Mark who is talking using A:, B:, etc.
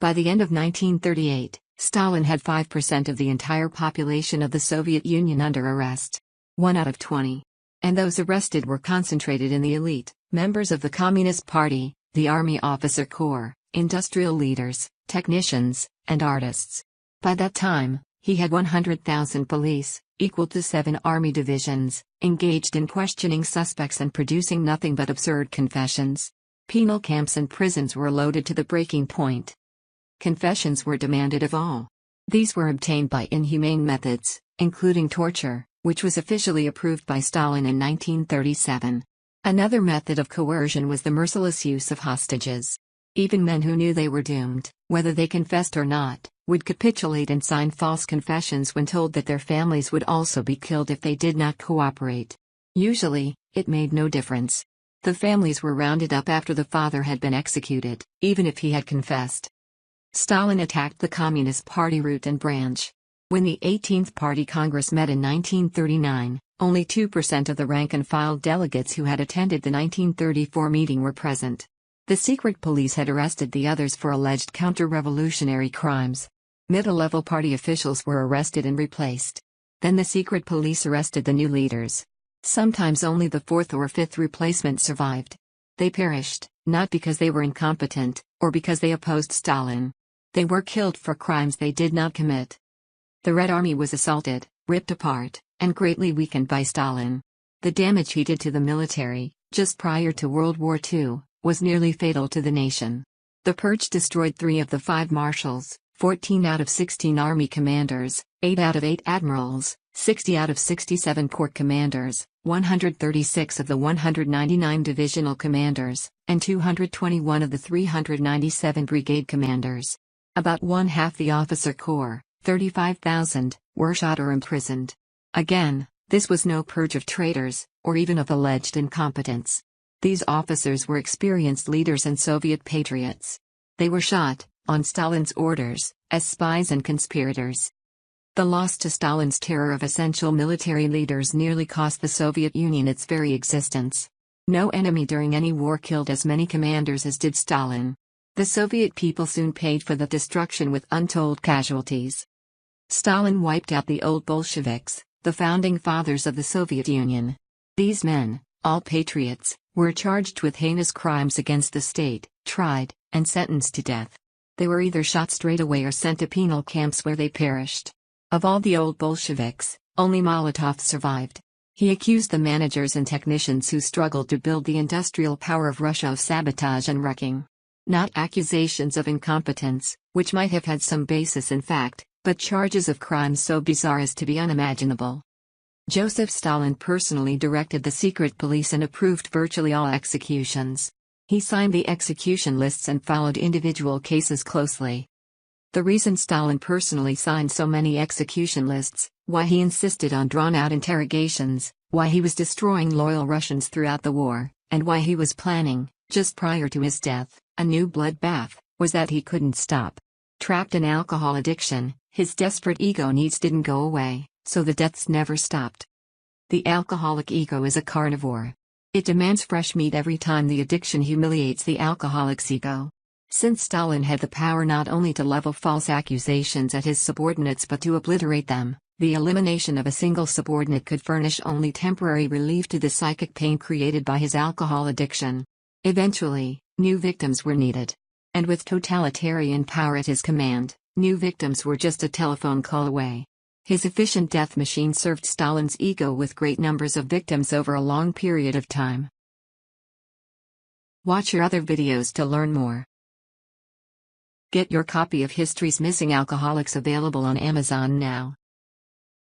A: By the end of 1938, Stalin had 5% of the entire population of the Soviet Union under arrest. 1 out of 20. And those arrested were concentrated in the elite, members of the Communist Party, the Army Officer Corps, industrial leaders, technicians, and artists. By that time, he had 100,000 police, equal to 7 army divisions, engaged in questioning suspects and producing nothing but absurd confessions. Penal camps and prisons were loaded to the breaking point. Confessions were demanded of all. These were obtained by inhumane methods, including torture, which was officially approved by Stalin in 1937. Another method of coercion was the merciless use of hostages. Even men who knew they were doomed, whether they confessed or not, would capitulate and sign false confessions when told that their families would also be killed if they did not cooperate. Usually, it made no difference. The families were rounded up after the father had been executed, even if he had confessed. Stalin attacked the Communist Party root and branch. When the 18th Party Congress met in 1939, only 2% of the rank-and-file delegates who had attended the 1934 meeting were present. The secret police had arrested the others for alleged counter-revolutionary crimes. Middle-level party officials were arrested and replaced. Then the secret police arrested the new leaders. Sometimes only the 4th or 5th replacement survived. They perished, not because they were incompetent, or because they opposed Stalin. They were killed for crimes they did not commit. The Red Army was assaulted, ripped apart, and greatly weakened by Stalin. The damage he did to the military, just prior to World War II, was nearly fatal to the nation. The purge destroyed 3 of the 5 marshals, 14 out of 16 army commanders, 8 out of 8 admirals, 60 out of 67 corps commanders, 136 of the 199 divisional commanders, and 221 of the 397 brigade commanders. About one-half the officer corps, 35,000, were shot or imprisoned. Again, this was no purge of traitors, or even of alleged incompetence. These officers were experienced leaders and Soviet patriots. They were shot, on Stalin's orders, as spies and conspirators. The loss to Stalin's terror of essential military leaders nearly cost the Soviet Union its very existence. No enemy during any war killed as many commanders as did Stalin. The Soviet people soon paid for the destruction with untold casualties. Stalin wiped out the old Bolsheviks, the founding fathers of the Soviet Union. These men, all patriots, were charged with heinous crimes against the state, tried, and sentenced to death. They were either shot straight away or sent to penal camps where they perished. Of all the old Bolsheviks, only Molotov survived. He accused the managers and technicians who struggled to build the industrial power of Russia of sabotage and wrecking. Not accusations of incompetence, which might have had some basis in fact, but charges of crimes so bizarre as to be unimaginable. Joseph Stalin personally directed the secret police and approved virtually all executions. He signed the execution lists and followed individual cases closely. The reason Stalin personally signed so many execution lists, why he insisted on drawn-out interrogations, why he was destroying loyal Russians throughout the war, and why he was planning, just prior to his death, a new bloodbath, was that he couldn't stop. Trapped in alcohol addiction, his desperate ego needs didn't go away, so the deaths never stopped. The alcoholic ego is a carnivore. It demands fresh meat every time the addiction humiliates the alcoholic's ego. Since Stalin had the power not only to level false accusations at his subordinates but to obliterate them, the elimination of a single subordinate could furnish only temporary relief to the psychic pain created by his alcohol addiction. Eventually, new victims were needed. And with totalitarian power at his command, new victims were just a telephone call away. His efficient death machine served Stalin's ego with great numbers of victims over a long period of time. Watch your other videos to learn more. Get your copy of History's Missing Alcoholics available on Amazon now.